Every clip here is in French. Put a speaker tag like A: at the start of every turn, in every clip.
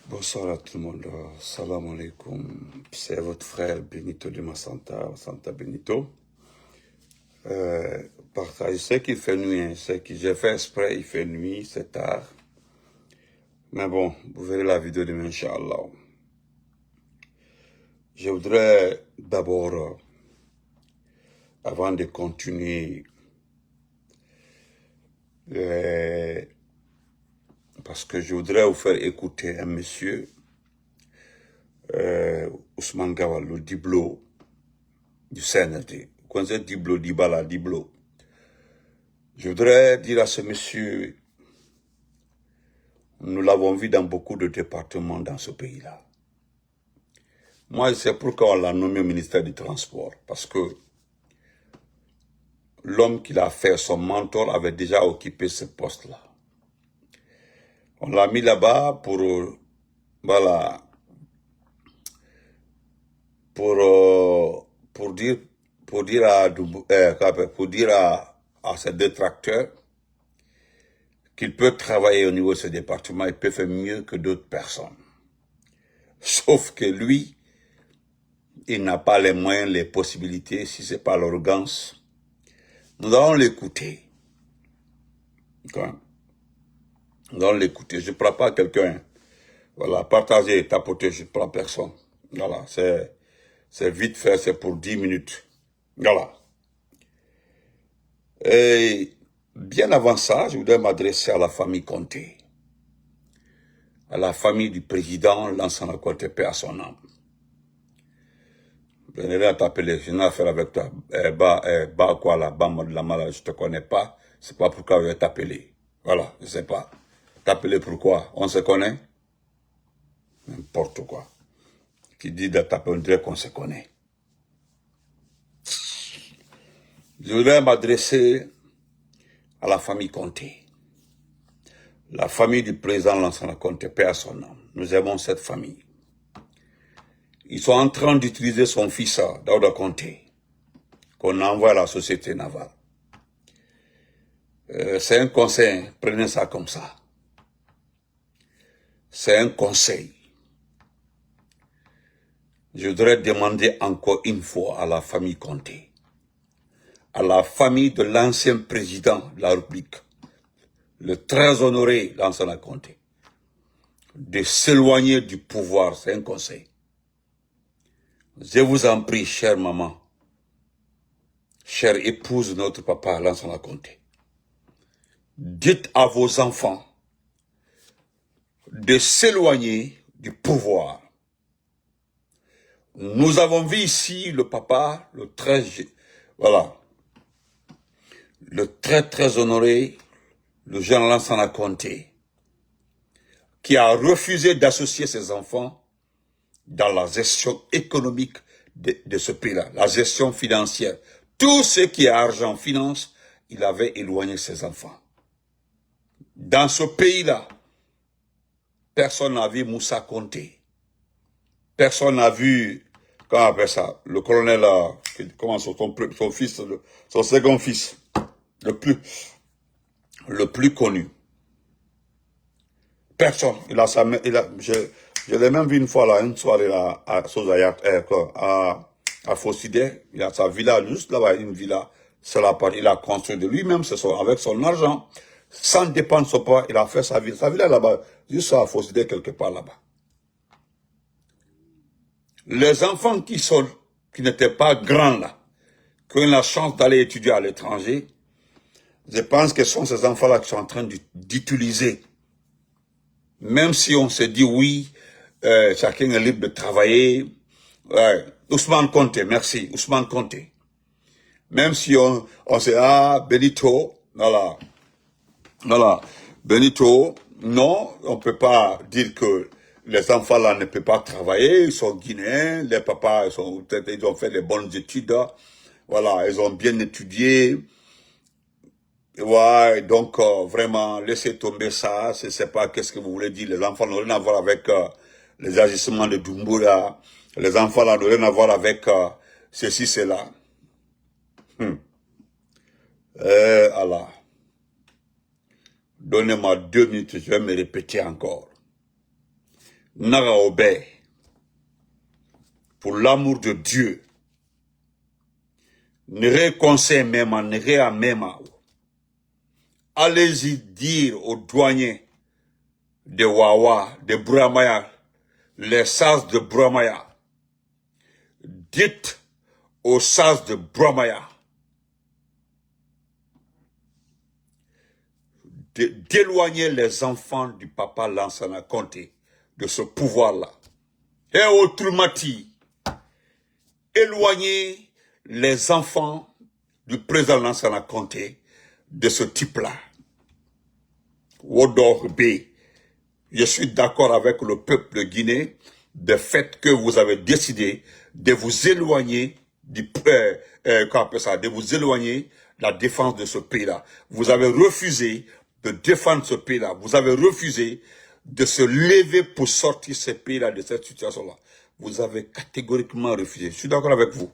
A: Bonsoir à tout le monde. Salam alaikum. C'est votre frère Benito de Masanta, Santa Benito. Je sais qu'il fait nuit, hein. J'ai fait exprès, il fait nuit, c'est tard. Mais bon, vous verrez la vidéo demain, Inch'Allah. Je voudrais d'abord, avant de continuer, parce que je voudrais vous faire écouter un monsieur, Ousmane Gawal, le Diblo du CNRD. Vous connaissez Diblo, Dibala, Diblo. Je voudrais dire à ce monsieur, nous l'avons vu dans beaucoup de départements dans ce pays-là. Moi, c'est pourquoi on l'a nommé au ministère du Transport, parce que l'homme qui l'a fait, son mentor, avait déjà occupé ce poste-là. On l'a mis là-bas pour, voilà, pour dire à ses détracteurs qu'il peut travailler au niveau de ce département, il peut faire mieux que d'autres personnes. Sauf que lui, il n'a pas les moyens, les possibilités, si ce n'est pas l'arrogance. Nous allons l'écouter. Nous allons l'écouter. Je ne prends pas quelqu'un. Voilà, partager, tapoter, je ne prends personne. Voilà, c'est vite fait, c'est pour 10 minutes. Voilà. Et bien avant ça, je voudrais m'adresser à la famille Conté, à la famille du président Lansana Conté, paix à son âme. Je n'ai rien à t'appeler, je n'ai affaire avec toi. Quoi là, la malade, je ne te connais pas. C'est pas pourquoi je vais t'appeler. Voilà, je ne sais pas. T'appeler pourquoi? On se connaît? N'importe quoi. Qui dit de t'appeler, on dirait qu'on se connaît. Je voudrais m'adresser à la famille Conté. La famille du président Lansana Conté, paix à son âme. Nous aimons cette famille. Ils sont en train d'utiliser son fils, Daouda Conté, qu'on envoie à la société navale. C'est un conseil, prenez ça comme ça. C'est un conseil. Je voudrais demander encore une fois à la famille Conté, à la famille de l'ancien président de la République, le très honoré Lansana Conté, de s'éloigner du pouvoir, c'est un conseil. Je vous en prie, chère maman, chère épouse de notre papa Lansana Conté, dites à vos enfants de s'éloigner du pouvoir. Nous avons vu ici le papa, le très honoré, le jeune Lansana Conté, qui a refusé d'associer ses enfants dans la gestion économique de ce pays-là, la gestion financière. Tout ce qui est argent, finance, il avait éloigné ses enfants. Dans ce pays-là, personne n'a vu Moussa Conté. Personne n'a vu, comment on appelle ça, le colonel, comment son fils, son second fils, le plus connu. Personne. Je l'ai même vu une fois là, une soirée là, à Fossidé. Il a sa villa, juste là-bas, une villa. C'est la part, il a construit de lui-même, avec son argent, sans dépendre de son père, il a fait sa villa. Sa villa là-bas, juste à Fossidé, quelque part là-bas. Les enfants qui n'étaient pas grands là, qui ont eu la chance d'aller étudier à l'étranger, je pense que ce sont ces enfants-là qui sont en train d'utiliser. Même si on se dit oui, chacun est libre de travailler. Ousmane Conté, merci, Ousmane Conté. Même si on se dit, Benito, voilà, Benito, non, on peut pas dire que les enfants là ne peuvent pas travailler, ils sont guinéens, les papas, ils ont fait des bonnes études, voilà, ils ont bien étudié. Ouais, donc vraiment, laissez tomber ça, je ne sais pas qu'est-ce que vous voulez dire, les enfants n'ont rien à voir avec les agissements de Doumbouya, les enfants là n'ont rien à voir avec ceci, cela. Allah. Donnez-moi 2 minutes, je vais me répéter encore. Nara obé. Pour l'amour de Dieu. Ne conseil même, ne à même. Allez-y dire aux douaniers de Wawa, de Bouramaya, les sas de Bouramaya. Dites aux sas de Bouramaya d'éloigner les enfants du papa Lansana Conté de ce pouvoir-là. Et autrement dit, éloigner les enfants du président Lansana Conté de ce type-là. Wodor B. Je suis d'accord avec le peuple de Guinée du fait que vous avez décidé de vous éloigner de vous éloigner de la défense de ce pays-là. Vous avez refusé de défendre ce pays-là. Vous avez refusé de se lever pour sortir ce pays-là de cette situation-là. Vous avez catégoriquement refusé. Je suis d'accord avec vous.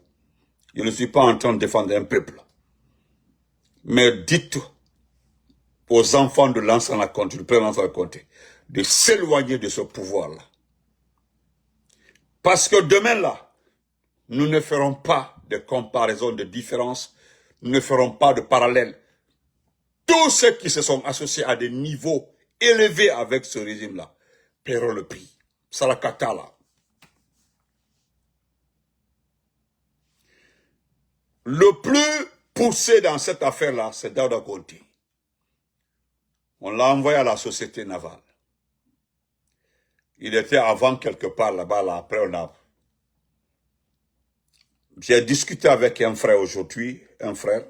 A: Je ne suis pas en train de défendre un peuple. Mais dites aux enfants de Lansana Conté, du président Lansana Conté, de s'éloigner de ce pouvoir-là. Parce que demain là, nous ne ferons pas de comparaison, de différence, nous ne ferons pas de parallèle. Tous ceux qui se sont associés à des niveaux élevés avec ce régime-là paieront le prix. Sarakata là. Le plus poussé dans cette affaire-là, c'est Daouda Conté. On l'a envoyé à la société navale. Il était avant quelque part là-bas, là, après on a... J'ai discuté avec un frère aujourd'hui, un frère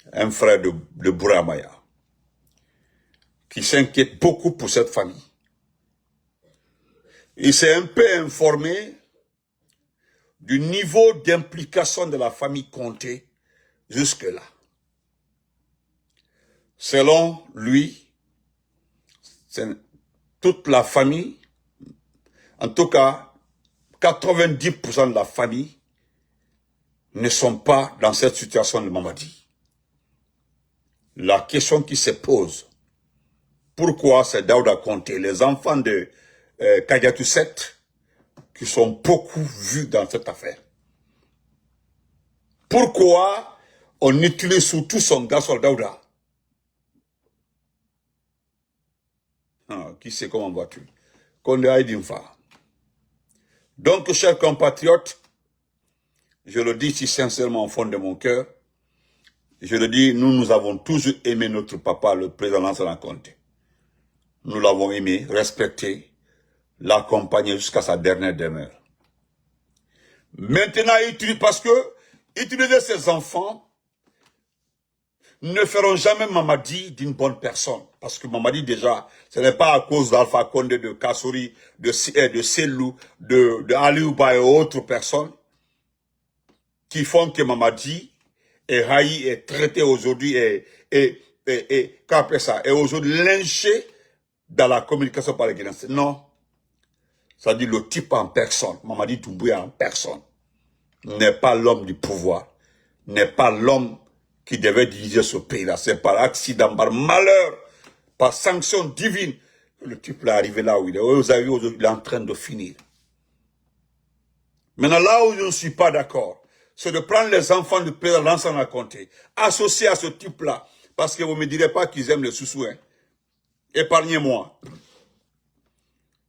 A: de Bouramaya, qui s'inquiète beaucoup pour cette famille. Il s'est un peu informé du niveau d'implication de la famille Conté jusque-là. Selon lui, toute la famille, en tout cas 90% de la famille, ne sont pas dans cette situation de Mamadi. La question qui se pose, pourquoi c'est Daouda Conté, les enfants de Kadiatou 7, qui sont beaucoup vus dans cette affaire? Pourquoi on utilise surtout son gars sur Daouda? Qui sait comment vois-tu? Qu'on aille d'infa. Donc, chers compatriotes, je le dis si sincèrement au fond de mon cœur, je le dis, nous avons toujours aimé notre papa, le président Lansana Conté. Nous l'avons aimé, respecté, l'accompagné jusqu'à sa dernière demeure. Maintenant, parce que utiliser ses enfants ne feront jamais Mamadi d'une bonne personne. Parce que Mamadi, déjà, ce n'est pas à cause d'Alpha Condé, de Kassouri, de Selou, de Aliouba et autres personnes qui font que Mamadi est haï, est traité aujourd'hui qu'après ça, est aujourd'hui lynché dans la communication par les Guinéens. Non. Ça dit le type en personne, Mamadi Doumbouya en personne, n'est pas l'homme du pouvoir, n'est pas l'homme qui devait diriger ce pays-là. C'est par accident, par malheur, par sanction divine que le type est arrivé là où il est. Vous avez vu, aujourd'hui, il est en train de finir. Maintenant, là où je ne suis pas d'accord, c'est de prendre les enfants du président Lansana Conté, associés à ce type-là, parce que vous ne me direz pas qu'ils aiment les sous-sous. Hein. Épargnez-moi.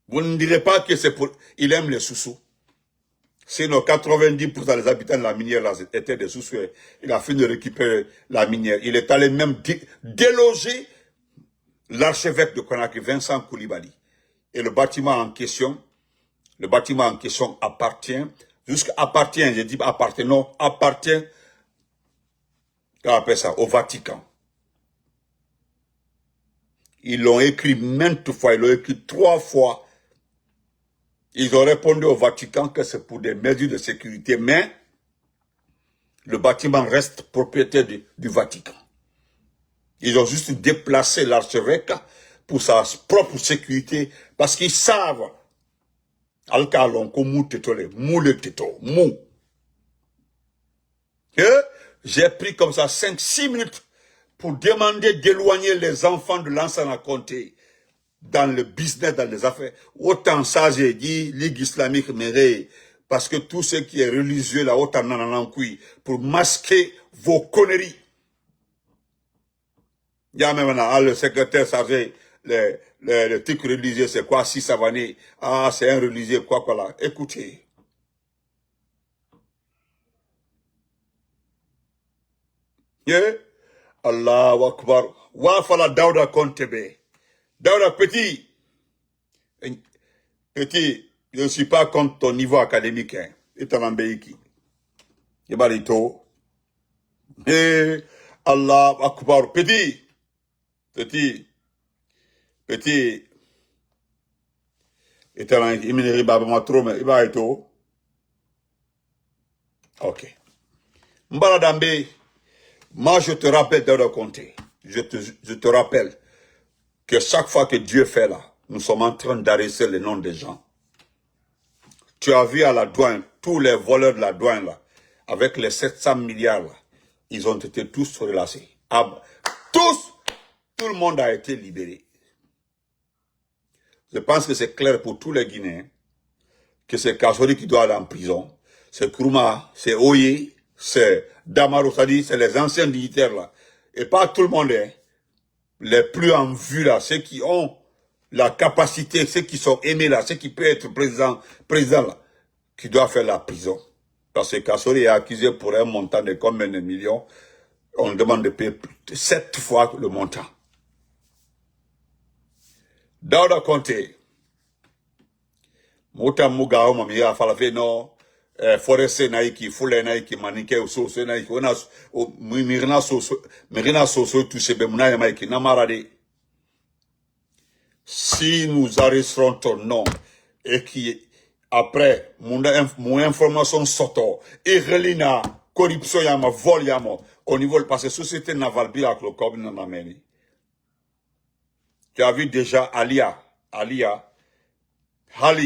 A: Vous ne direz pas que c'est pour... Il aime les sous-sous. Sinon, 90% des habitants de la minière là, étaient des sous-sous. Il a fini de récupérer la minière. Il est allé même déloger l'archevêque de Conakry, Vincent Koulibaly. Et le bâtiment en question appartient, je dis appartient, non, appartient, on appelle ça, au Vatican. Ils l'ont écrit maintes fois, ils l'ont écrit 3 fois. Ils ont répondu au Vatican que c'est pour des mesures de sécurité, mais le bâtiment reste propriété du Vatican. Ils ont juste déplacé l'archevêque pour sa propre sécurité, parce qu'ils savent, j'ai pris comme ça 5-6 minutes pour demander d'éloigner les enfants de Lansana Conté dans le business, dans les affaires. Autant ça, j'ai dit, Ligue islamique mérite. Parce que tout ce qui est religieux, là, autant pour masquer vos conneries. Il y a même le secrétaire chargé, le truc religieux, c'est quoi, si ça va naître? Ah, c'est un religieux, quoi, là. Écoutez. Yeah. Allahu Akbar. Wafala Daouda Kontebe. Daouda, petit. Petit, je ne suis pas contre ton niveau académique. Hein. Et ton ambéiki. Yebalito. Eh, Allah Akbar. Petit. Petit. Petit. Et ton imineri baba matrome. Yebalito. Ok. Mbala Dambe. Moi, je te rappelle dans le comté. Je te rappelle que chaque fois que Dieu fait là, nous sommes en train d'arrêter les noms des gens. Tu as vu à la douane, tous les voleurs de la douane là, avec les 700 milliards là, ils ont été tous relâchés. Tous, tout le monde a été libéré. Je pense que c'est clair pour tous les Guinéens que c'est Kassori qui doit aller en prison. C'est Kourouma, c'est Oye, c'est Damaro, c'est les anciens dignitaires là. Et pas tout le monde, hein. Les plus en vue là, ceux qui ont la capacité, ceux qui sont aimés là, ceux qui peuvent être président là, qui doivent faire la prison. Parce que Kassori est accusé pour un montant de combien de millions? On demande de payer 7 fois le montant. Daouda Konté, Mouta Mougao, Mamia Falafe, non, Forest Naiki, Foule Naiki, Manike, Soso Naiki, Mirina Soso, tout ce Bemouna Maiki, Namarade. Si nous arrêterons ton nom et qui, après, mon information sort, et relina, corruption yama, vol yama, au niveau de la société navale, bila, le corps n'amène. Tu as vu déjà Alia, Hali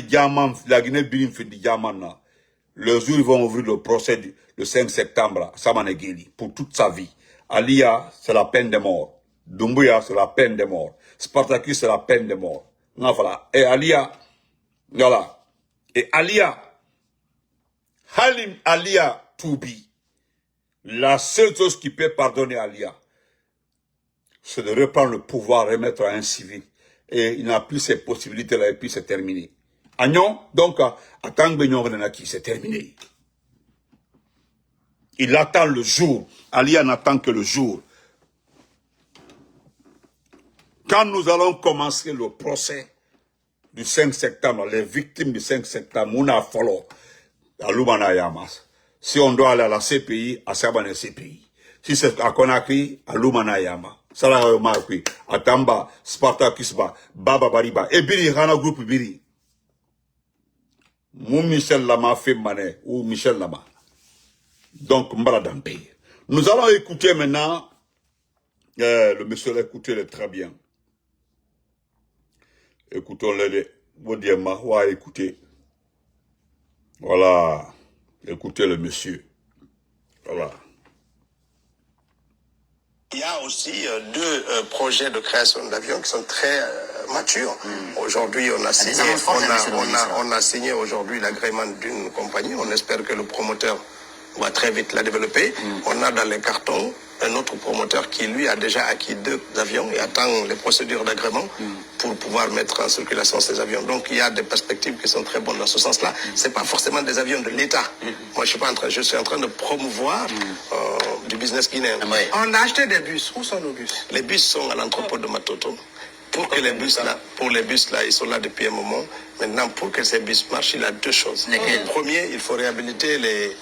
A: Diamant, la Guinée Bilim fait du Diamant. Le jour où ils vont ouvrir le procès le 5 septembre, Samanegeli, pour toute sa vie. Alia, c'est la peine de mort. Doumbouya, c'est la peine de mort. Spartacus, c'est la peine de mort. Non, voilà. Et Alia, voilà. Et Alia, Halim Alia Toubi, la seule chose qui peut pardonner Alia, c'est de reprendre le pouvoir, remettre à un civil. Et il n'a plus ces possibilités-là, et puis c'est terminé. Agnon, donc, à Tangbenyon Renaki, c'est terminé. Il attend le jour. Alia n'attend que le jour. Quand nous allons commencer le procès du 5 septembre, les victimes du 5 septembre, on a fallu à Lumana Yamas. Si on doit aller à la CPI, à Sabane CPI. Si c'est à Conakry, à Lumana Yama. Sarah Marqui, à Tamba, Spartacus Baba Bariba. Et Biri, Rana Group Biri. Mou Michel Lama fait mané, ou Michel Lama. Donc, Mbaradampe. Nous allons écouter maintenant, le monsieur l'a écouté très bien. Écoutons-le, Bodiema, ouais, écoutez. Voilà. Écoutez le monsieur. Voilà.
B: Il y a aussi deux projets de création d'avions qui sont très matures. Aujourd'hui, on a signé aujourd'hui l'agrément d'une compagnie. On espère que le promoteur va très vite la développer. On a dans les cartons un autre promoteur qui, lui, a déjà acquis 2 avions et attend les procédures d'agrément pour pouvoir mettre en circulation ces avions. Donc, il y a des perspectives qui sont très bonnes dans ce sens-là. C'est pas forcément des avions de l'État. Moi, je suis en train de promouvoir du business guinéen. On a acheté des bus. Où sont nos bus? Les bus sont à l'entrepôt de Matoto. Pour que les bus là, ils sont là depuis un moment. Maintenant, pour que ces bus marchent, il y a 2 choses. Le premier, il faut réhabiliter les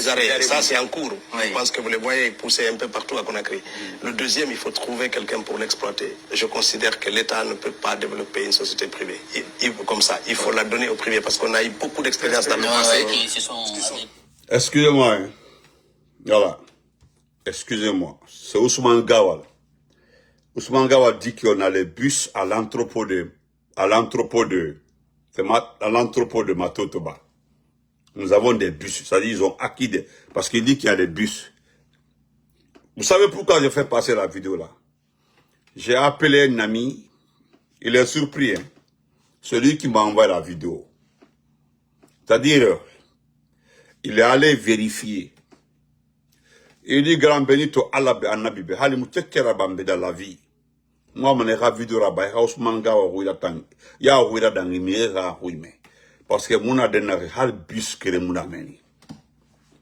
B: arrêts. Ça, c'est en cours. Je pense que vous les voyez pousser un peu partout à Conakry. Le deuxième, il faut trouver quelqu'un pour l'exploiter. Je considère que l'État ne peut pas développer une société privée. Comme ça, il faut la donner au privé parce qu'on a eu beaucoup d'expérience dans le passé.
A: Excusez-moi. Voilà. Excusez-moi. C'est Ousmane Gawal. Ousmane Gawal dit qu'on a les bus à l'entrepôt de Matotoba. Nous avons des bus, c'est-à-dire ils ont acquis des... Parce qu'il dit qu'il y a des bus. Vous savez pourquoi je fais passer la vidéo là? J'ai appelé un ami, il est surpris, hein, celui qui m'a envoyé la vidéo. C'est-à-dire, il est allé vérifier. Il dit, grand Benito, Allah Anabibe, Halimou Tekerabambe dans la vie. Moi, je suis vidéo rabat, Ousmane Gawa, ya ouira dans l'immédiat, parce que mon adenare, hal bus que mon ameni.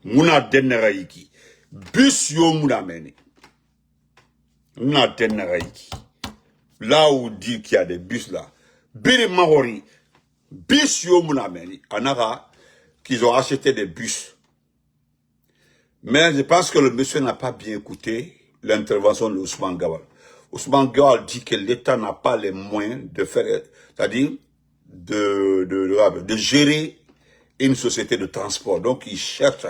A: Mon adenare iki. Bus yo mon ameni. Mon adenare iki. Là où dit qu'il y a des bus là. Biri Mahori. Bus yo mon ameni. Anara, qu'ils ont acheté des bus. Mais je pense que le monsieur n'a pas bien écouté l'intervention de Ousmane Gawal. Ousmane Gawal dit que l'État n'a pas les moyens de faire, c'est-à-dire de gérer une société de transport. Donc il cherche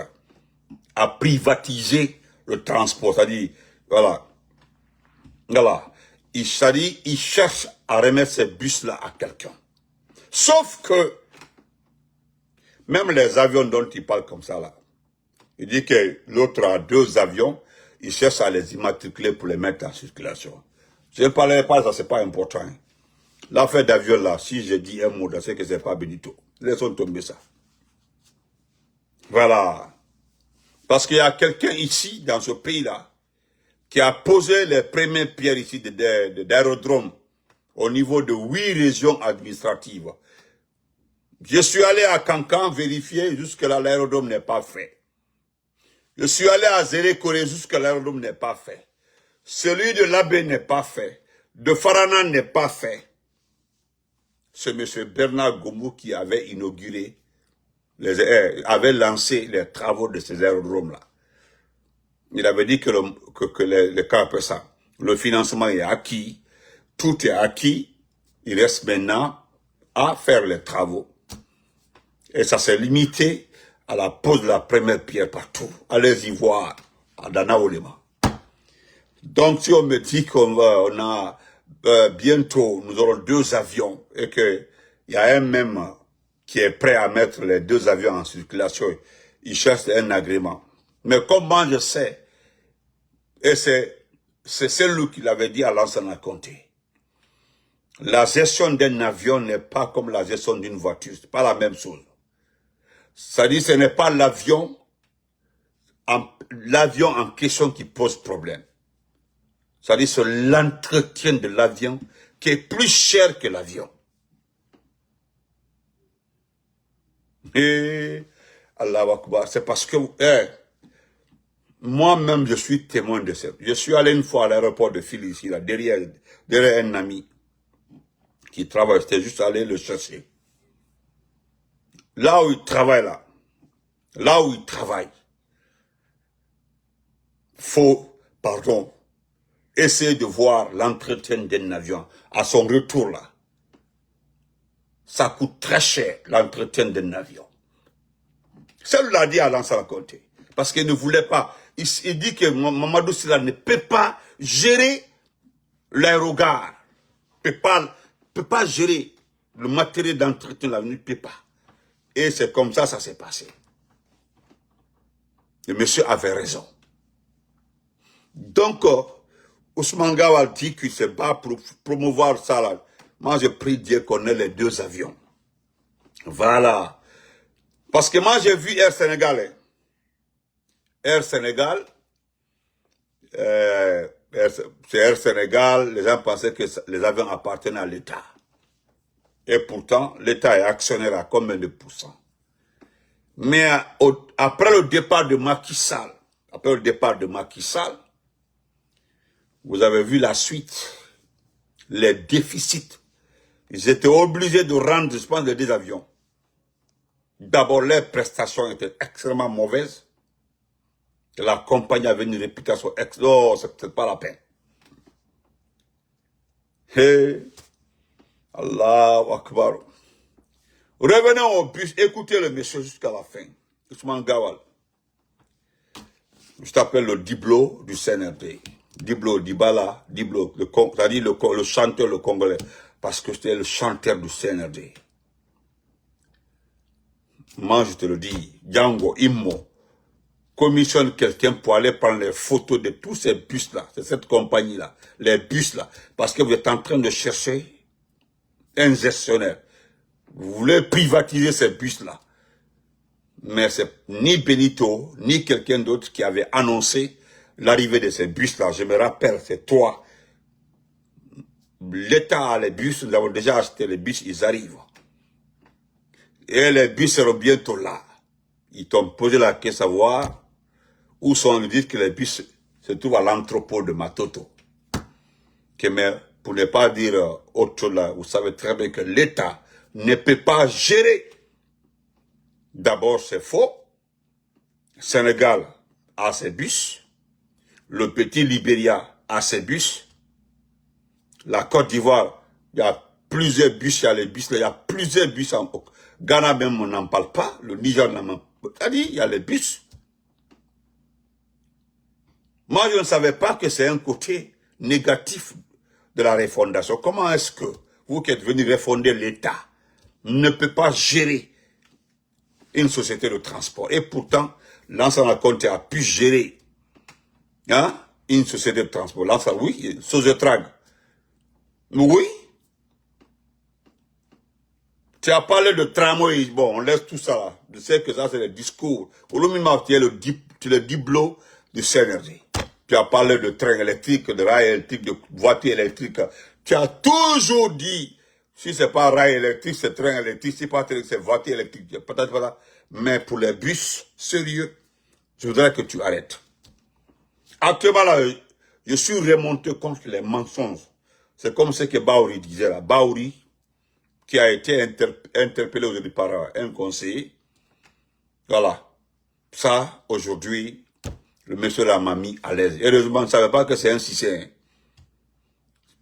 A: à privatiser le transport, c'est-à-dire, voilà. Il cherche à remettre ces bus-là à quelqu'un. Sauf que, même les avions dont il parle comme ça là, il dit que l'autre a 2 avions, il cherche à les immatriculer pour les mettre en circulation. Je ne parlerai pas, ça c'est pas important. Hein. L'affaire d'avion là, si je dis un mot, c'est que c'est pas Benito. Laissons tomber ça. Voilà. Parce qu'il y a quelqu'un ici, dans ce pays-là, qui a posé les premières pierres ici d'aérodrome au niveau de 8 régions administratives. Je suis allé à Cancan vérifier, jusque-là l'aérodrome n'est pas fait. Je suis allé à Zérékoré, jusque-là l'aérodrome n'est pas fait. Celui de Labé n'est pas fait. De Farana n'est pas fait. C'est M. Bernard Gomou qui avait inauguré, avait lancé les travaux de ces aérodromes-là. Il avait dit que les cas après ça, le financement est acquis, tout est acquis, il reste maintenant à faire les travaux. Et ça s'est limité à la pose de la première pierre partout. Allez-y voir, à Danaolema. Donc, si on me dit qu'on a bientôt, nous aurons 2 avions et qu'il y a un même qui est prêt à mettre les 2 avions en circulation, il cherche un agrément. Mais comment je sais, et c'est celui qui l'avait dit à Lansana Conté, la gestion d'un avion n'est pas comme la gestion d'une voiture, c'est pas la même chose. C'est-à-dire, ce n'est pas l'avion en question qui pose problème. C'est-à-dire, c'est l'entretien de l'avion qui est plus cher que l'avion. Et Allah Akbar, c'est parce que moi-même, je suis témoin de ça. Je suis allé une fois à l'aéroport de Philly, ici, là, derrière un ami qui travaille. J'étais juste allé le chercher. Là où il travaille, faut, essayer de voir l'entretien d'un avion à son retour là. Ça coûte très cher, l'entretien d'un avion. Ça l'a dit à Lansana Conté. Parce qu'il ne voulait pas. Il dit que Mamadou Sylla ne peut pas gérer l'aérogare. Ne peut pas gérer le matériel d'entretien de l'avion. Il ne peut pas. Et c'est comme ça s'est passé. Le monsieur avait raison. Donc, Ousmane Gawal dit qu'il se bat pour promouvoir ça là. Moi, je prie Dieu qu'on ait les 2 avions. Voilà. Parce que moi, j'ai vu Air Sénégal. Hein. Air Sénégal, c'est Air Sénégal, les gens pensaient que les avions appartenaient à l'État. Et pourtant, l'État est actionnaire à combien de pourcents? Mais après le départ de Macky Sall, vous avez vu la suite, les déficits. Ils étaient obligés de rendre, je pense, des avions. D'abord, leurs prestations étaient extrêmement mauvaises. Et la compagnie avait une réputation oh, c'est peut-être pas la peine. Hey, Allahu Akbar. Revenons au bus, écoutez le monsieur jusqu'à la fin. Ousmane Gawal. Je t'appelle le Diblo du CNRD. Diblo, Dibala, Diblo, c'est-à-dire le chanteur, le Congolais. Parce que c'était le chanteur du CNRD. Moi, je te le dis, Django, Immo, commissionne quelqu'un pour aller prendre les photos de tous ces bus-là, c'est cette compagnie-là, les bus-là, parce que vous êtes en train de chercher un gestionnaire. Vous voulez privatiser ces bus-là. Mais c'est ni Benito, ni quelqu'un d'autre qui avait annoncé l'arrivée de ces bus-là. Je me rappelle, c'est toi. L'État a les bus, nous avons déjà acheté les bus, ils arrivent. Et les bus seront bientôt là. Ils t'ont posé la question à savoir où sont, ils disent que les bus se trouvent à l'entrepôt de Matoto. Mais pour ne pas dire autre chose là, vous savez très bien que l'État ne peut pas gérer. D'abord, c'est faux. Sénégal a ses bus. Le petit Libéria a ses bus. La Côte d'Ivoire, il y a plusieurs bus, il y a les bus, il y a plusieurs bus en Ghana même, on n'en parle pas. Le Niger n'en parle pas. C'est-à-dire, il y a les bus. Moi, je ne savais pas que c'est un côté négatif de la refondation. Comment est-ce que vous qui êtes venu refonder l'État ne peut pas gérer une société de transport? Et pourtant, Lansana Conté a pu gérer une société de transport. Lansana, oui, Sozetrag. Oui. Tu as parlé de tramway, bon, on laisse tout ça là. Je sais que ça, c'est le discours. Au minimum, tu es le diblo du CNRD. Tu as parlé de train électrique, de rail électrique, de voiture électrique. Tu as toujours dit, si c'est pas rail électrique, c'est train électrique, si pas train, c'est voiture électrique. Peut-être voilà. Mais pour les bus, sérieux, je voudrais que tu arrêtes. Actuellement, là, je suis remonté contre les mensonges. C'est comme ce que Baouri disait là. Baouri, qui a été interpellé aujourd'hui par un conseiller. Voilà. Ça, aujourd'hui, le monsieur l'a mis à l'aise. Heureusement, on ne savait pas que c'est un Cissé.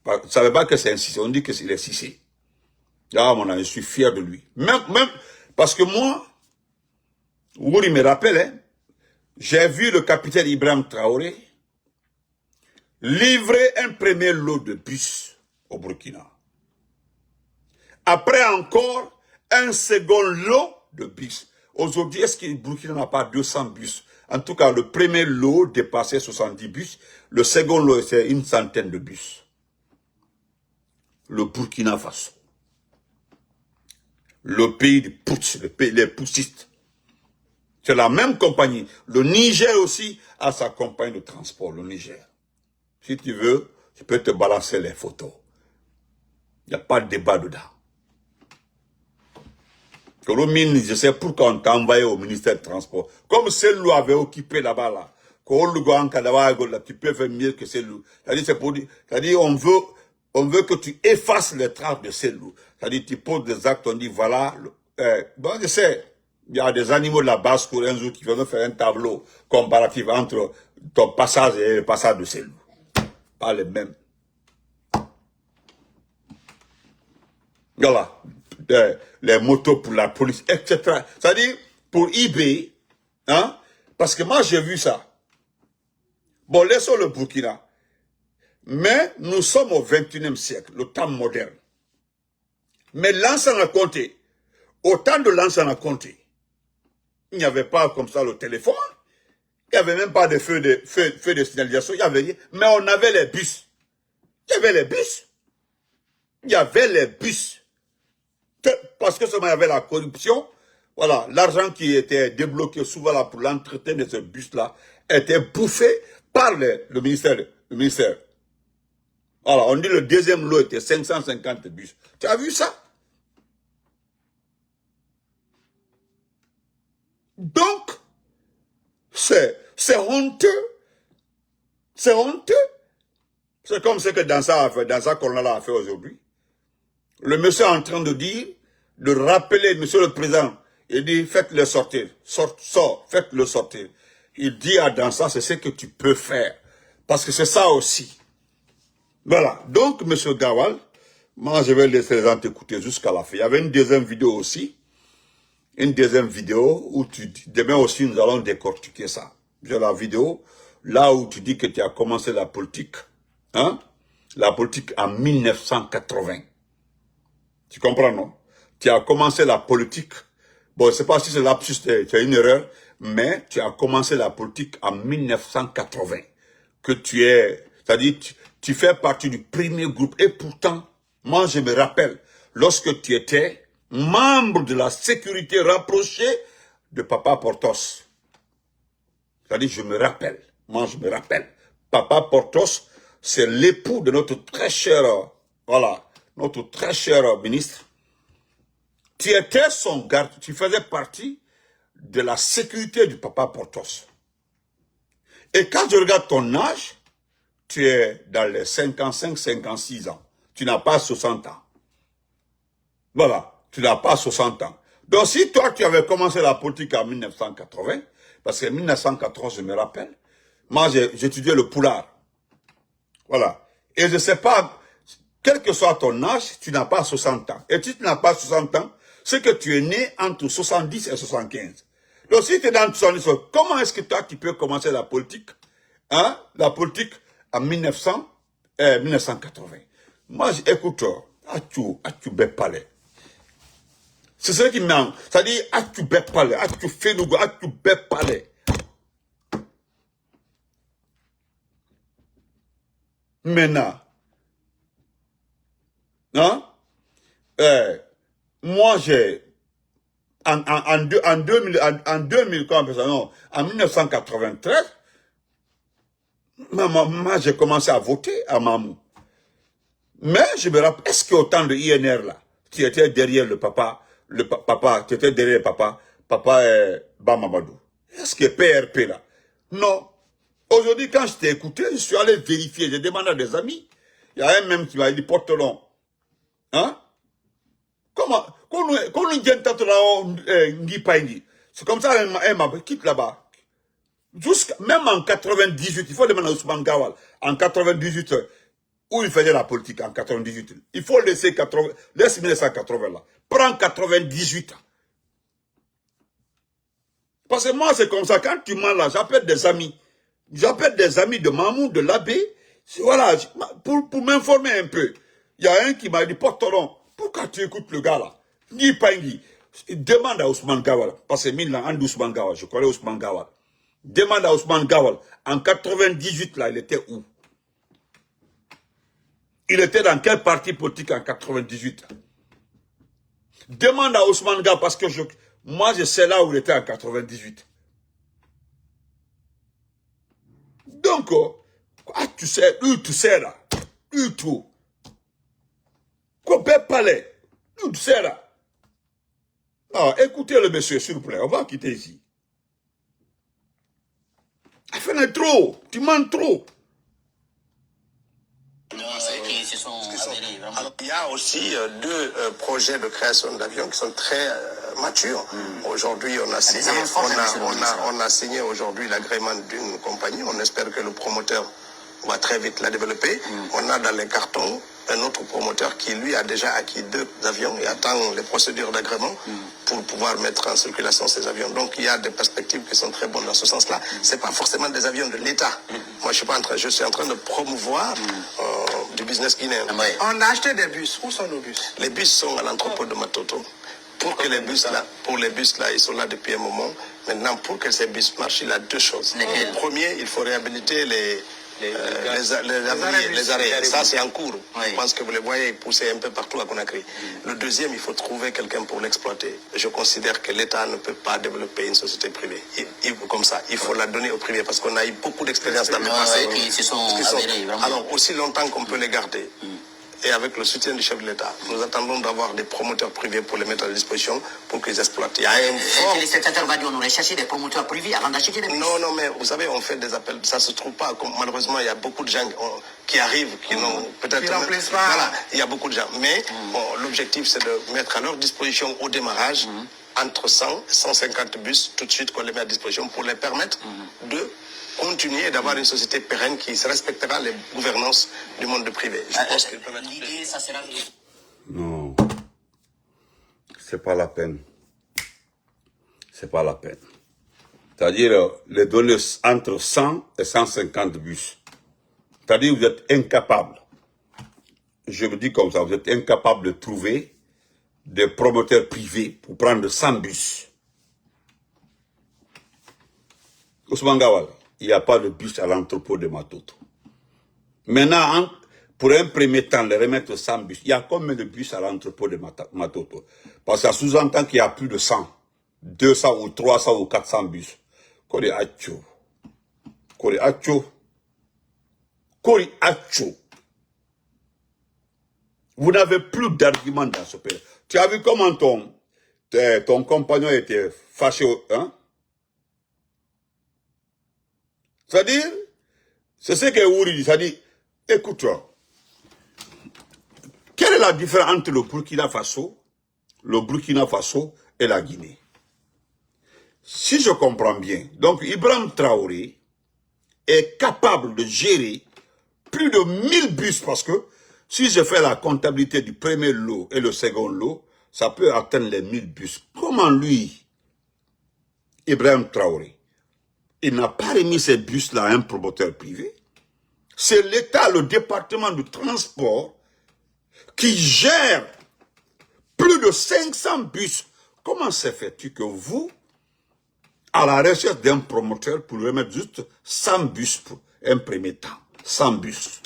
A: On ne savait pas que c'est un Cissé. On dit que c'est le Cissé. Là, mon ami, je suis fier de lui. Même, parce que moi, Wouri me rappelle, hein, j'ai vu le capitaine Ibrahim Traoré livrer un premier lot de bus au Burkina. Après encore, un second lot de bus. Aujourd'hui, est-ce que le Burkina n'a pas 200 bus? En tout cas, le premier lot dépassait 70 bus. Le second lot, c'est une centaine de bus. Le Burkina Faso. Le pays du putsch, le pays des putschistes. C'est la même compagnie. Le Niger aussi a sa compagnie de transport, le Niger. Si tu veux, je peux te balancer les photos. Il n'y a pas de débat dedans. Je sais pourquoi on t'a envoyé au ministère du Transport. Comme Selou avait occupé là-bas, là. Tu peux faire mieux que Selou. C'est-à-dire, on veut que tu effaces les traces de Selou. C'est-à-dire, tu poses des actes, on dit, voilà. Bon, je sais, il y a des animaux de la basse pour un jour qui vont faire un tableau comparatif entre ton passage et le passage de Selou. Pas les mêmes. Voilà. Les motos pour la police, etc. C'est-à-dire, pour eBay, hein, parce que moi j'ai vu ça. Bon, laissons le Burkina. Mais nous sommes au XXIe siècle, le temps moderne. Mais Lansana Conté, au temps de Lansana Conté, il n'y avait pas comme ça le téléphone, il n'y avait même pas de feu de signalisation, il y avait rien. Mais on avait les bus. Il y avait les bus. Il y avait les bus. Parce que seulement il y avait la corruption, voilà, l'argent qui était débloqué souvent là pour l'entretien de ce bus-là était bouffé par le ministère. Voilà, on dit le deuxième lot était 550 bus. Tu as vu ça? Donc, c'est honteux. C'est honteux. C'est comme ce que Dansa a fait, Dansa Colonel a fait aujourd'hui. Le monsieur est en train de dire, de rappeler, monsieur le président, il dit, faites-le sortir, sort, faites-le sortir. Il dit à Dansa, c'est ce que tu peux faire. Parce que c'est ça aussi. Voilà. Donc, monsieur Gawal, moi, je vais laisser les gens t'écouter jusqu'à la fin. Il y avait une deuxième vidéo aussi. Une deuxième vidéo où demain aussi, nous allons décortiquer ça. J'ai la vidéo, là où tu dis que tu as commencé la politique, hein? La politique en 1980. Tu comprends, non? Tu as commencé la politique. Bon, je ne sais pas si c'est lapsus, c'est une erreur, mais tu as commencé la politique en 1980. Que tu es, c'est-à-dire, tu fais partie du premier groupe. Et pourtant, moi, je me rappelle, lorsque tu étais membre de la sécurité rapprochée de Papa Portos. C'est-à-dire, je me rappelle. Moi, je me rappelle. Papa Portos, c'est l'époux de notre très cher, voilà, notre très cher ministre. Tu étais son garde, tu faisais partie de la sécurité du Papa Portos. Et quand je regarde ton âge, tu es dans les 55, 56 ans. Tu n'as pas 60 ans. Voilà, tu n'as pas 60 ans. Donc si toi, tu avais commencé la politique en 1980, parce qu'en 1980, je me rappelle, moi, j'étudiais le poulard. Voilà. Et je ne sais pas, quel que soit ton âge, tu n'as pas 60 ans. Et si tu n'as pas 60 ans, c'est que tu es né entre 70 et 75. Donc si tu es dans 70, comment est-ce que toi, tu peux commencer la politique, hein, la politique en 1980. Moi, écoute, tu bête palais. C'est ce qui m'en, c'est-à-dire, tu bête palais, tu fais nous, tu bête palais. Maintenant, hein, moi, j'ai, en 1993, moi, j'ai commencé à voter à Mamou. Mais je me rappelle, est-ce qu'au temps de INR, là, qui était derrière le papa, qui était derrière papa Bamamadou, est-ce que PRP, là? Non. Aujourd'hui, quand je t'ai écouté, je suis allé vérifier, j'ai demandé à des amis. Il y a un même qui m'a dit, Portelon. Hein? Comment? Qu'on nous dit tant là, c'est comme ça, elle m'a quitte là-bas. Même en 98, il faut demander à Ousmane Gawal, en 98, où il faisait la politique, en 98. Il faut laisser 1980 là. Prends 98. Parce que moi, c'est comme ça, quand tu m'as là, j'appelle des amis. J'appelle des amis de Mamou, de l'abbé. Voilà, pour m'informer un peu. Il y a un qui m'a dit, Porteron, pourquoi tu écoutes le gars là? Ni Pangui. Demande à Ousmane Gawal. Parce que Milan, Ousmane Gawal, je connais Ousmane Gawal. Demande à Ousmane Gawal. En 98 là, il était où? Il était dans quel parti politique en 98? Demande à Ousmane Gawal parce que moi je sais là où il était en 98. Donc, tu sais là, tout. Qu'on peut parler, tu sais là. Ah, écoutez le monsieur, s'il vous plaît, on va quitter ici. Il fait trop, tu mens trop.
B: Alors, il y a aussi deux projets de création d'avions qui sont très matures. Aujourd'hui, on a signé aujourd'hui l'agrément d'une compagnie. On espère que le promoteur va très vite la développer. On a dans les cartons un autre promoteur qui, lui, a déjà acquis 2 avions et attend les procédures d'agrément pour pouvoir mettre en circulation ces avions. Donc, il y a des perspectives qui sont très bonnes dans ce sens-là. C'est pas forcément des avions de l'État. Moi, je suis en train de promouvoir du business guinéen.
C: On a acheté des bus. Où sont nos bus?
B: Les bus sont à l'entrepôt de Matoto. Pour les bus là, ils sont là depuis un moment. Maintenant, pour que ces bus marchent, il y a 2 choses. Premier, il faut réhabiliter les arrêts. Ça, c'est en cours. Je pense que vous les voyez pousser un peu partout à Conakry. Le deuxième, il faut trouver quelqu'un pour l'exploiter. Je considère que l'État ne peut pas développer une société privée. Comme ça, il faut la donner au privé parce qu'on a eu beaucoup d'expériences dans le passé. Alors, aussi longtemps qu'on peut les garder. Et avec le soutien du chef de l'État, nous attendons d'avoir des promoteurs privés pour les mettre à disposition pour qu'ils exploitent. Il y a un fort...
D: Les spectateurs vont dire, on aurait cherché des promoteurs privés avant d'acheter des bus.
B: Non, mais vous savez, on fait des appels, ça ne se trouve pas. Malheureusement, il y a beaucoup de gens qui arrivent, qui n'ont peut-être...
C: Qui remplissent pas.
B: Voilà, il y a beaucoup de gens. Mais l'objectif, c'est de mettre à leur disposition au démarrage entre 100 et 150 bus, tout de suite qu'on les met à disposition pour les permettre de continuer d'avoir une société pérenne qui respectera les gouvernances du monde privé. Je pense qu'ils peuvent être...
D: L'idée, ça sera...
A: Non, c'est pas la peine. C'est pas la peine. C'est-à-dire, les donner entre 100 et 150 bus. C'est-à-dire, vous êtes incapable. Je me dis comme ça, vous êtes incapable de trouver des promoteurs privés pour prendre 100 bus. Ousmane Gawal, il n'y a pas de bus à l'entrepôt de Matoto. Maintenant, pour un premier temps, les remettre 100 bus. Il y a combien de bus à l'entrepôt de Matoto? Parce que ça sous-entend qu'il y a plus de 100, 200 ou 300 ou 400 bus. Kori Acho. Kori Acho. Kori Acho. Vous n'avez plus d'arguments dans ce pays. Tu as vu comment ton compagnon était fâché, hein? C'est-à-dire, c'est ce que Ouri dit, c'est-à-dire, écoute-toi, quelle est la différence entre le Burkina Faso et la Guinée? Si je comprends bien, donc Ibrahim Traoré est capable de gérer plus de 1000 bus parce que si je fais la comptabilité du premier lot et le second lot, ça peut atteindre les 1000 bus. Comment lui, Ibrahim Traoré, il n'a pas remis ces bus-là à un promoteur privé? C'est l'État, le département du transport, qui gère plus de 500 bus. Comment se fait-il que vous, à la recherche d'un promoteur, pour remettre juste 100 bus pour un premier temps? 100 bus.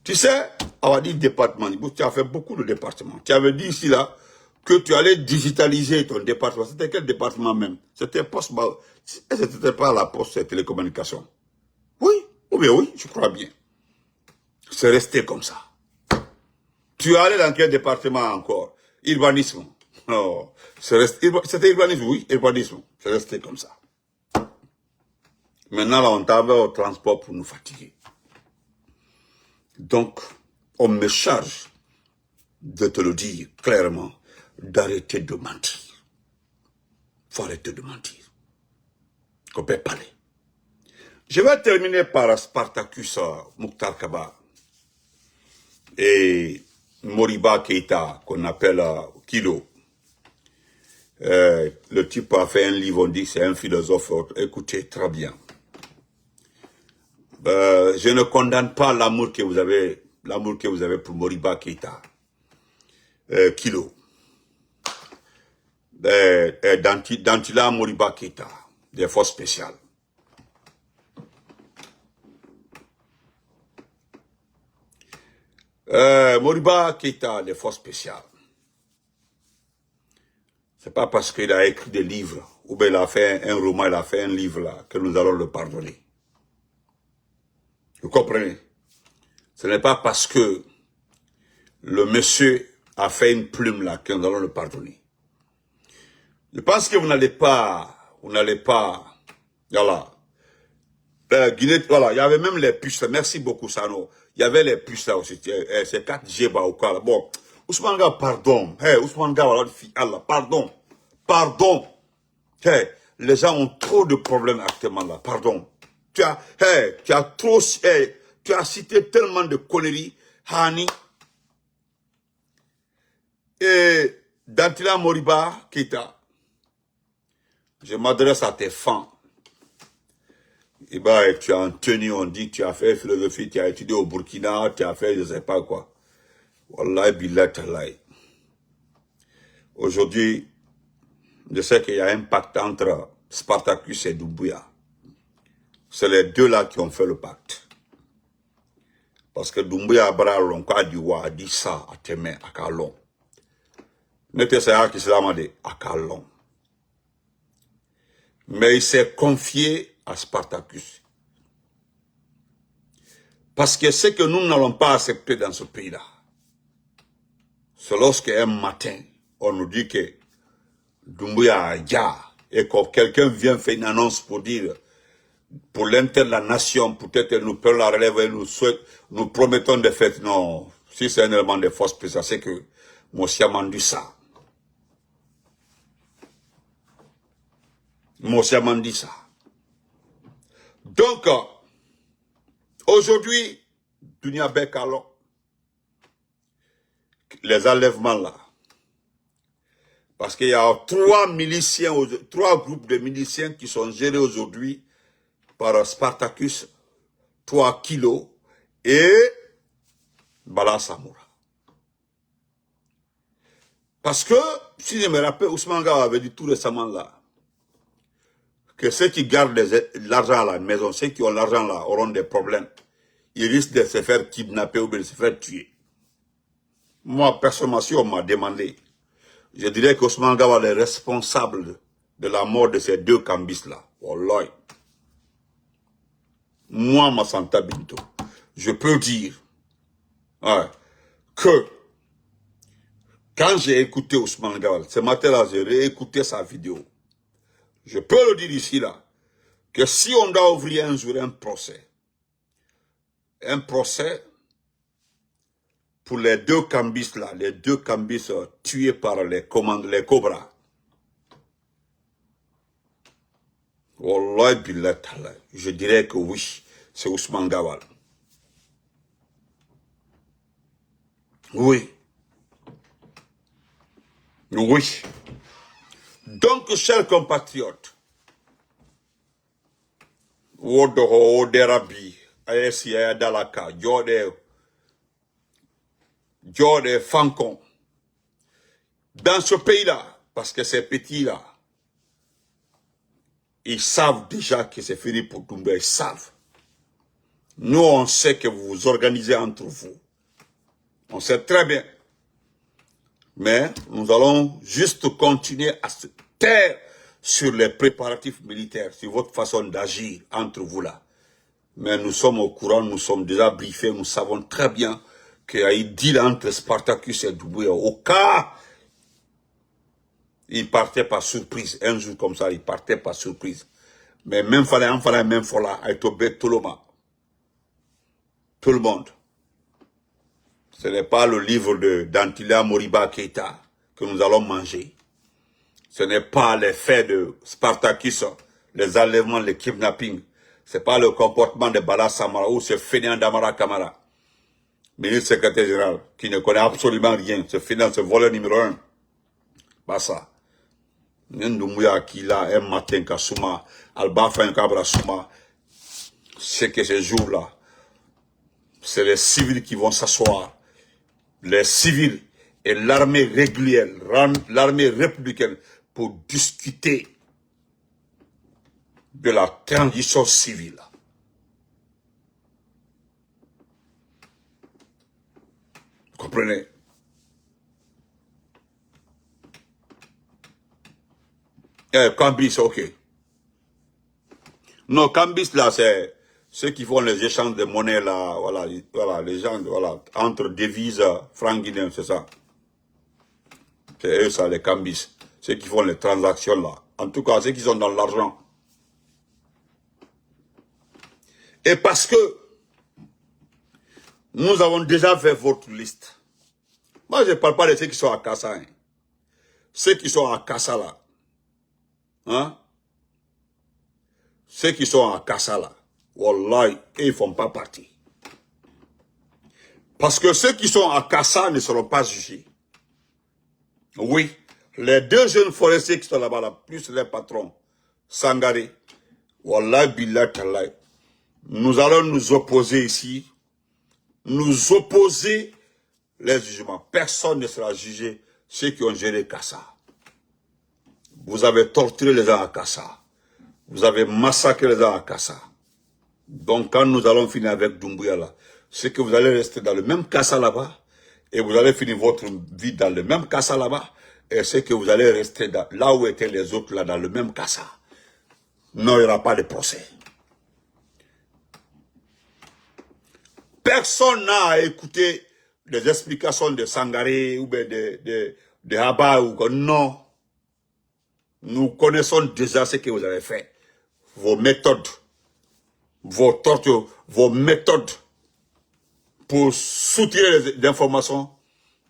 A: Tu sais, on va dire département, tu as fait beaucoup de départements. Tu avais dit ici, là, que tu allais digitaliser ton département. C'était quel département même? C'était poste, c'était pas la poste et télécommunications. Oui, ou bien oui, je crois bien. C'est resté comme ça. Tu es allé dans quel département encore? Urbanisme. Non, c'était urbanisme, oui, urbanisme. C'est resté comme ça. Maintenant, là, on t'avait au transport pour nous fatiguer. Donc, on me charge de te le dire clairement, d'arrêter de mentir. Il faut arrêter de mentir. On peut parler. Je vais terminer par Spartacus Mokhtar Kaba et Moriba Keïta, qu'on appelle Kilo. Le type a fait un livre, on dit que c'est un philosophe. Écoutez, très bien. Je ne condamne pas l'amour que vous avez pour Moriba Keïta. Kilo. Dantila Moriba Keïta, des forces spéciales. Moriba Keïta, des forces spéciales. C'est pas parce qu'il a écrit des livres, ou bien il a fait un roman, il a fait un livre là, que nous allons le pardonner. Vous comprenez? Ce n'est pas parce que le monsieur a fait une plume là que nous allons le pardonner. Je pense que vous n'allez pas, voilà. Guinée, voilà, il y avait même les puces, merci beaucoup Sano. Il y avait les puces là aussi, c'est 4G ou quoi là. Bon, Ousmane Gawal, pardon. Hey, Ousmane Gawal, Allah, pardon. Pardon. Hey, les gens ont trop de problèmes actuellement là, pardon. Tu as cité tellement de conneries, Hani. Et Dantila Moriba Keïta. Je m'adresse à tes fans. Et bah, tu as en tenue, on dit que tu as fait philosophie, tu as étudié au Burkina, tu as fait je ne sais pas quoi. Wallahi billah talahi. Aujourd'hui, je sais qu'il y a un pacte entre Spartacus et Doumbouya. C'est les deux là qui ont fait le pacte. Parce que Doumbouya a dit ça à tes mains, à Kalon. N'était ça qui s'est demandé à Kalon. Mais il s'est confié à Spartacus. Parce que ce que nous n'allons pas accepter dans ce pays-là, c'est lorsqu'un matin, on nous dit que Doumbouya a déjà, et que quelqu'un vient faire une annonce pour dire, pour l'intérêt de la nation, peut-être nous prenons la relève et nous promettons de faire, non, si c'est un élément de force spéciale, c'est que Mossia m'a dit ça. Mossia m'a dit ça. Donc, aujourd'hui, Dunia Bekalo, les enlèvements là, parce qu'il y a trois groupes de miliciens qui sont gérés aujourd'hui par Spartacus, 3 kilos et Bala Samoura. Parce que, si je me rappelle, Ousmane Gawal avait dit tout récemment là, que ceux qui gardent l'argent à la maison, ceux qui ont l'argent là, auront des problèmes. Ils risquent de se faire kidnapper ou de se faire tuer. Moi, personnellement, si on m'a demandé, je dirais qu'Ousmane Gawal est responsable de la mort de ces deux cambistes-là. Wallahi. Moi, Massanta Binto, je peux dire que quand j'ai écouté Ousmane Gawal, ce matin-là, j'ai réécouté sa vidéo. Je peux le dire ici, là, que si on doit ouvrir un jour un procès pour les deux cambistes là, les deux cambistes tués par les Cobras. Wallahi billah ta'ala, je dirais que oui, c'est Ousmane Gawal. Oui. Oui. Donc, chers compatriotes, Wodoho, Oderabi, Ayesia Dalaka, Jode Fankon, dans ce pays-là, parce que ces petits-là, ils savent déjà que c'est fini pour Doumbouya, ils savent. Nous, on sait que vous vous organisez entre vous. On sait très bien. Mais nous allons juste continuer à se taire sur les préparatifs militaires, sur votre façon d'agir entre vous là. Mais nous sommes au courant, nous sommes déjà briefés, nous savons très bien qu'il y a eu deal entre Spartacus et Doumbouya. Au cas, il partait par surprise. Un jour comme ça, il partait par surprise. Mais même même fola, a été tout le monde. Tout le monde. Ce n'est pas le livre d'Antilia Moriba Keita que nous allons manger. Ce n'est pas les faits de Spartacus, les enlèvements, les kidnappings. Ce n'est pas le comportement de Bala Samara ou ce fainéant d'Amara Kamara, ministre secrétaire général, qui ne connaît absolument rien. Ce fainéant, ce voleur numéro 1. Bassa. Ndoumbouya qui là, un matin, Kassouma, Alba Fain Kabra Souma, c'est que ces jours-là, c'est les civils qui vont s'asseoir. Les civils et l'armée régulière, l'armée républicaine, pour discuter de la transition civile. Vous comprenez? Cambis, ok. Non, Cambis, là, c'est ceux qui font les échanges de monnaie, là, voilà, les gens, voilà, entre devises, francs guinéens, c'est ça. C'est eux, ça, les Cambis. Ceux qui font les transactions, là. En tout cas, ceux qui sont dans l'argent. Et parce que nous avons déjà fait votre liste. Moi, je ne parle pas de ceux qui sont à Kassa. Hein. Ceux qui sont à Kassa, là. Hein? Ceux qui sont à Kassa, là. Wallahi, ils ne font pas partie. Parce que ceux qui sont à Kassa ne seront pas jugés. Oui, les deux jeunes forestiers qui sont là-bas, là, plus les patrons, Sangaré, Wallahi, Billah, Tallah, nous allons nous opposer ici, nous opposer les jugements. Personne ne sera jugé, ceux qui ont géré Kassa. Vous avez torturé les gens à Kassa. Vous avez massacré les gens à Kassa. Donc, quand nous allons finir avec Doumbouya là, c'est que vous allez rester dans le même Kassa là-bas, et vous allez finir votre vie dans le même Kassa là-bas, et c'est que vous allez rester là où étaient les autres là, dans le même Kassa. Non, il n'y aura pas de procès. Personne n'a écouté les explications de Sangaré ou de Haba ou quoi. Non. Nous connaissons déjà ce que vous avez fait. Vos méthodes. Vos tortures, vos méthodes pour soutirer les informations.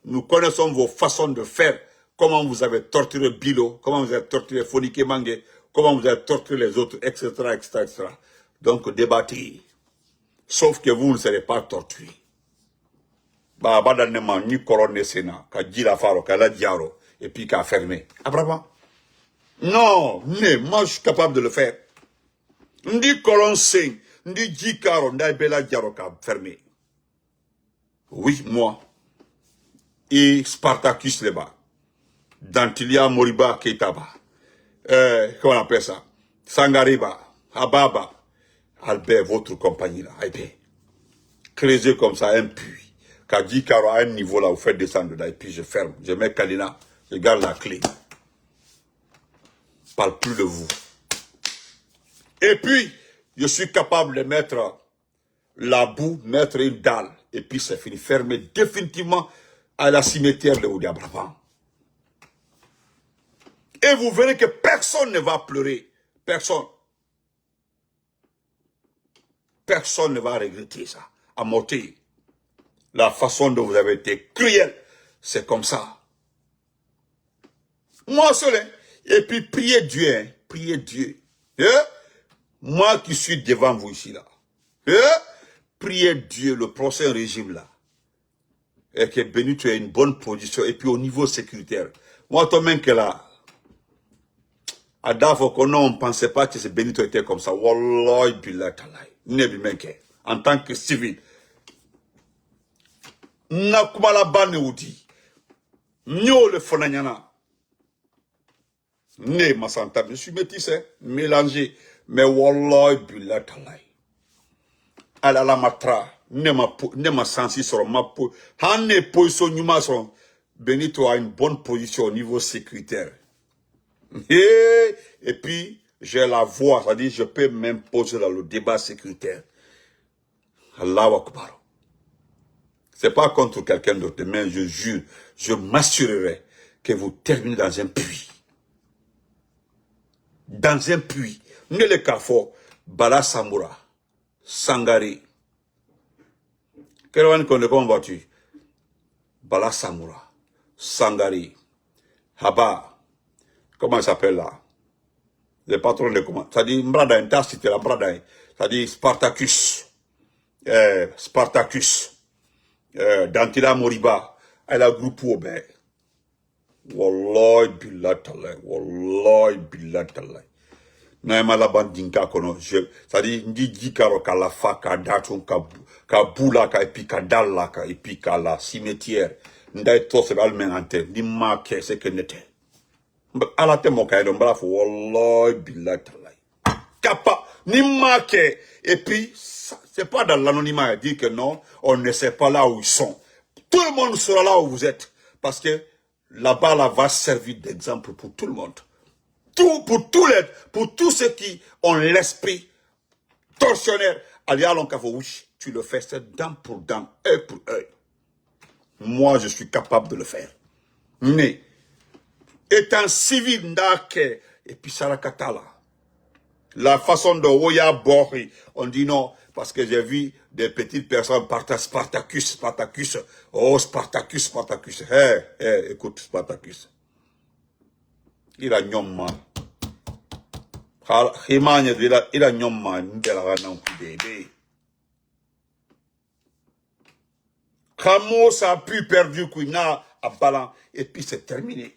A: Nous connaissons vos façons de faire. Comment vous avez torturé Bilo, comment vous avez torturé Fonike Mange, comment vous avez torturé les autres, etc., etc., etc. Donc, débattez. Sauf que vous ne serez pas torturés. Bah, badanema, ni colonne sénat, ka djila faro, ka la diaro, et puis ka fermé. Abraham. Non, moi je suis capable de le faire. Ndi colon sing, ndi jikaro, ndi bela diaro ka fermé. Oui, moi. Et Spartacus là-bas. Dantilia Moriba Keitaba. Comment on appelle ça? Sangariba, Ababa, Albert, votre compagnie là, Albert. Creusez comme ça un puits. Quand dit qu'à un niveau là, vous faites descendre là, et puis je ferme. Je mets Kalina, je garde la clé. Je parle plus de vous. Et puis, je suis capable de mettre la boue, mettre une dalle, et puis c'est fini. Fermer définitivement à la cimetière de Oudiabraham. Et vous verrez que personne ne va pleurer. Personne. Personne ne va regretter ça. À monter. La façon dont vous avez été cruel, c'est comme ça. Moi seul, hein. Et puis priez Dieu, hein. Priez Dieu. Moi qui suis devant vous ici là. Priez Dieu, le prochain régime là. Et que Benito ait une bonne position. Et puis au niveau sécuritaire. Moi, toi même que là. À Dafo, on ne pensait pas que ce Benito était comme ça. Wallahi billah talay. En tant que civil. Na kumala bane udi. Nyo le fonanyana. Ne masanta. Je suis métissé, mélangé. Mais wallahi billah talay. Ala la matra. Ne ma sensi sur ma po. Hane position nyuma sur. Benito a une bonne position au niveau sécuritaire. Et puis, j'ai la voix, c'est-à-dire je peux m'imposer dans le débat sécuritaire. Allahu Akbar. C'est pas contre quelqu'un d'autre, mais je jure, je m'assurerai que vous terminez dans un puits. Dans un puits. Nele Kafo, Bala Samoura, Sangari. Quel comment vas-tu? Bala Samoura, Sangari, Haba. Comment il s'appelle là? Le patron de comment? Ça dit Mbrada, c'était la Mbrada. Ça dit Spartacus. Spartacus. Dantila Moriba. Elle a groupé au ben. Wallahi billah talay. Wallahi billah talay. Naima la bandinka kono. Ça dit Ndi karo kalafa ka daton ka boula ka epi ka dalla ka epi ka la cimetière. Ndai to se balmen ante. Ni ma ke se que n'était. Ala te mokaye don bravo wallahi billahi talay. Kappa ni marqué et puis c'est pas dans l'anonymat dire que non, on ne sait pas là où ils sont. Tout le monde sera là où vous êtes parce que là-bas là va servir d'exemple pour tout le monde. Pour tous ceux qui ont l'esprit tortionnaire. Alialon Kafouch, tu le fais c'est dent pour dent, œil pour œil. Moi je suis capable de le faire. Mais étant civil d'Ake, et puis Sarakatala. La façon de Oya Bori, on dit non, parce que j'ai vu des petites personnes Spartacus. Oh, Spartacus. Écoute, Spartacus. Il a nyomma. Il a nyomma, bébé. Ramos a pu perdre Kouina à Balan, et puis c'est terminé.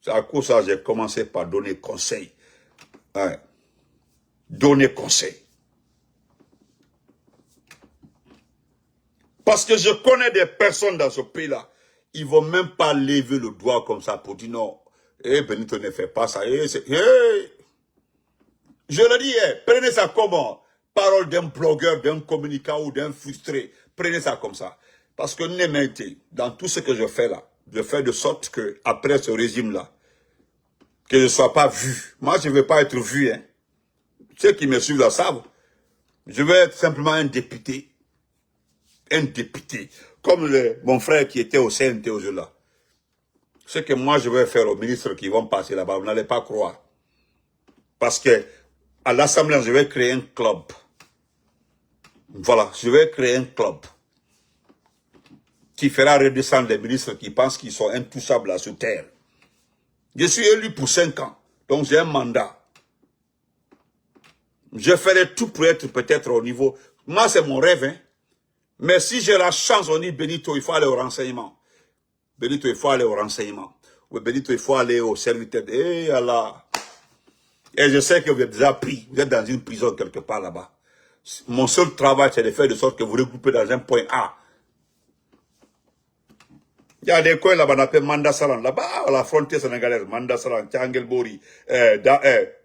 A: C'est à cause de ça que j'ai commencé par donner conseil. Hein. Donner conseil. Parce que je connais des personnes dans ce pays-là. Ils ne vont même pas lever le doigt comme ça pour dire non. Benito ne fait pas ça. Je le dis, prenez ça comment? Parole d'un blogueur, d'un communicant ou d'un frustré. Prenez ça comme ça. Parce que dans tout ce que je fais là, je fais de sorte que après ce régime-là, que je ne sois pas vu. Moi, je ne veux pas être vu. Hein. Ceux qui me suivent là savent. Je veux être simplement un député. Un député. Comme mon frère qui était au CNT aujourd'hui là. Ce que moi je vais faire aux ministres qui vont passer là-bas, vous n'allez pas croire. Parce que à l'Assemblée, je vais créer un club. Voilà, je vais créer un club qui fera redescendre les ministres qui pensent qu'ils sont intouchables à sous terre. Je suis élu pour 5 ans, donc j'ai un mandat. Je ferai tout pour être peut-être au niveau... Moi, c'est mon rêve, hein. Mais si j'ai la chance, on dit Benito, il faut aller au renseignement. Benito, il faut aller au renseignement. Ou Benito, il faut aller au serviteur. Eh Allah. Et je sais que vous êtes déjà pris. Vous êtes dans une prison quelque part là-bas. Mon seul travail, c'est de faire de sorte que vous regroupez dans un point A. Il y a des coins là-bas, on appelle Mandasalan, là-bas, à la frontière sénégalaise, Mandasalan, Tchangelbori,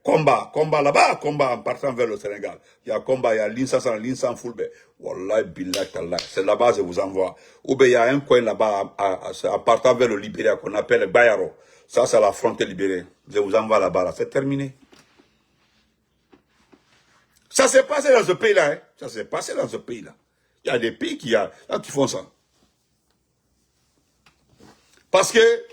A: Komba là-bas, Komba en partant vers le Sénégal. Il y a Komba, il y a Linsasan, Linsan Fulbe. Wallahi, billah, tallah. C'est là-bas, je vous envoie. Ou bien il y a un coin là-bas, en partant vers le Libéria, qu'on appelle Bayaro. Ça, c'est la frontière libérienne. Je vous envoie là-bas, là. C'est terminé. Ça s'est passé dans ce pays-là, hein. Ça s'est passé dans ce pays-là. Il y a des pays qui font ça. Parce que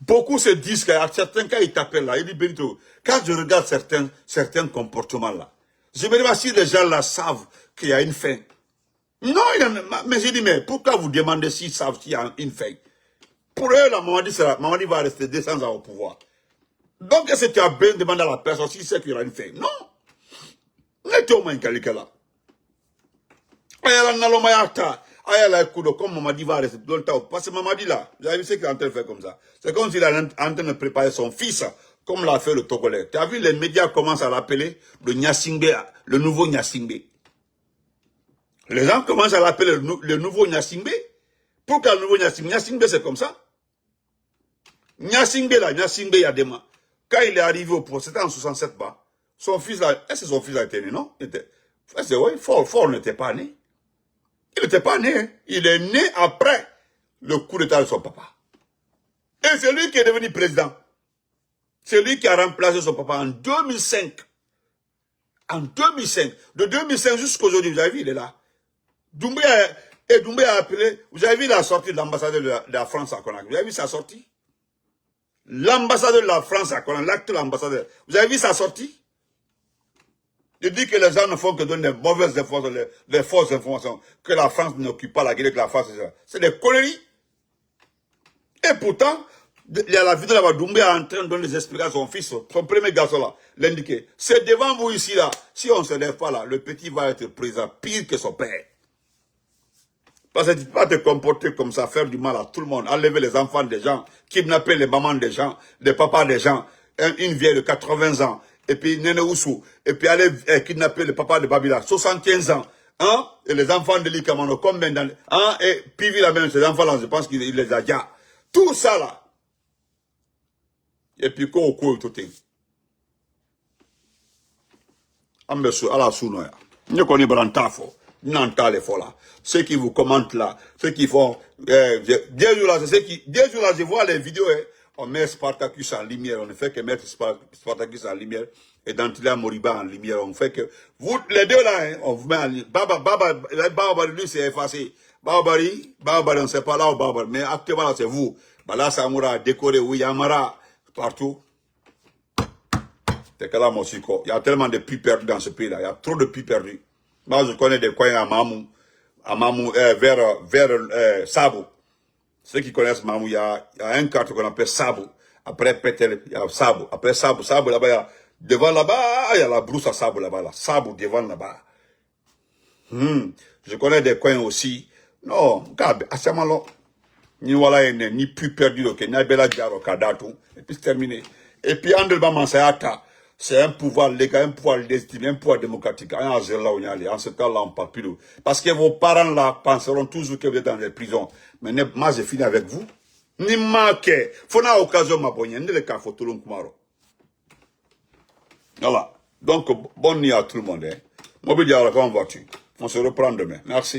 A: beaucoup se disent qu'à certains cas, ils t'appellent là. Ils disent, Benito, quand je regarde certains comportements là, je me demande si les gens là savent qu'il y a une fin. Non, mais j'ai dit, mais pourquoi vous demandez s'ils savent qu'il y a une fin? Pour eux, la Mamadi va rester 200 ans au pouvoir. Donc, est-ce que tu as bien demandé à la personne s'il sait qu'il y aura une fin? Non. N'est-ce au moins quelqu'un là? Ayala Nalomayata. Ayala Kudo, comme Mamadi va rester longtemps. Parce que Mamadi là, vous avez vu ce qu'il est en train de faire comme ça. C'est comme s'il est en train de préparer son fils, comme l'a fait le Togolais. Tu as vu, les médias commencent à l'appeler le Nyasingbe, le nouveau Nyasingbe. Les gens commencent à l'appeler le nouveau Nyasingbe. Pourquoi le nouveau Nyasingbe? Nyasingbe, c'est comme ça. Nyasingbe là, Nyasingbe Yadema. Quand il est arrivé au pouvoir, c'était en 67 bas. Son fils là, est-ce que son fils a été né, non? Fort n'était pas né. Il n'était pas né, hein. Il est né après le coup d'état de son papa. Et c'est lui qui est devenu président. C'est lui qui a remplacé son papa en 2005. En 2005. De 2005 jusqu'à aujourd'hui, vous avez vu, il est là. Doumbouya a appelé, vous avez vu la sortie de l'ambassadeur de la France à Conakry. Vous avez vu sa sortie? L'ambassadeur de la France à Conakry, l'actuel ambassadeur. Vous avez vu sa sortie? Il dit que les gens ne font que donner des mauvaises informations, des fausses informations, que la France n'occupe pas la Guinée, que la France, c'est des conneries. Et pourtant, il y a la vidéo là-bas, Doumbouya est en train de donner des explications à son fils, son premier garçon là, l'indiquer. C'est devant vous ici là, si on ne se lève pas là, le petit va être président pire que son père. Parce que tu ne peux pas te comporter comme ça, faire du mal à tout le monde, enlever les enfants des gens, kidnapper les mamans des gens, les papas des gens, une vieille de 80 ans, et puis Nene Oussou, et puis aller kidnapper le papa de Babila, 75 ans, hein, et les enfants de l'Ikamano, combien d'années, hein, et Pivi la même, ces enfants-là, je pense qu'il les a déjà. Tout ça là. Et puis, quoi, tout est. Ambesu, à la sounoya. Nous connaissons Brantafo. N'entend les faux là. Ceux qui vous commentent là, ceux qui font, deux jours là, je vois les vidéos, hein. On met Spartacus en lumière, on ne fait que mettre Spartacus en lumière, et Dantila Moriba en lumière, on fait que, vous, les deux là, hein, on vous met en lumière. Baba, lui, c'est effacé. Babari, on ne sait pas là où Babari, mais actuellement là, c'est vous. Bala Samoura, décoré, oui, Yamara, partout. C'est que là, Mossiko. Il y a tellement de puits perdus dans ce pays-là, il y a trop de puits perdus. Moi, je connais des coins à Mamou, vers Sabo. Ceux qui connaissent Mamou, il y a un quartier qu'on appelle Sabo. Après Pétel, il y a Sabo. Après Sabo là-bas, il y a, devant là-bas, il y a la brousse à Sabo là-bas, là. Sabo devant là-bas. Je connais des coins aussi. Non, regarde, à ce moment-là, ni voilà, ni plus perdu, ok, ni bela diaro kadatu, et puis c'est terminé. Et puis, André Mansayata, c'est un pouvoir légal, un pouvoir légitime, un pouvoir démocratique. En ce cas-là, on ne parle plus de vous. Parce que vos parents là penseront toujours que vous êtes dans les prisons. Mais moi, j'ai fini avec vous. Ni manqué. Faut na occasion ma bonne. Ni le cas faut tout le monde. Voilà. Donc, bonne nuit à tout le monde. Hein. Mobile, on va tu. On se reprend demain. Merci.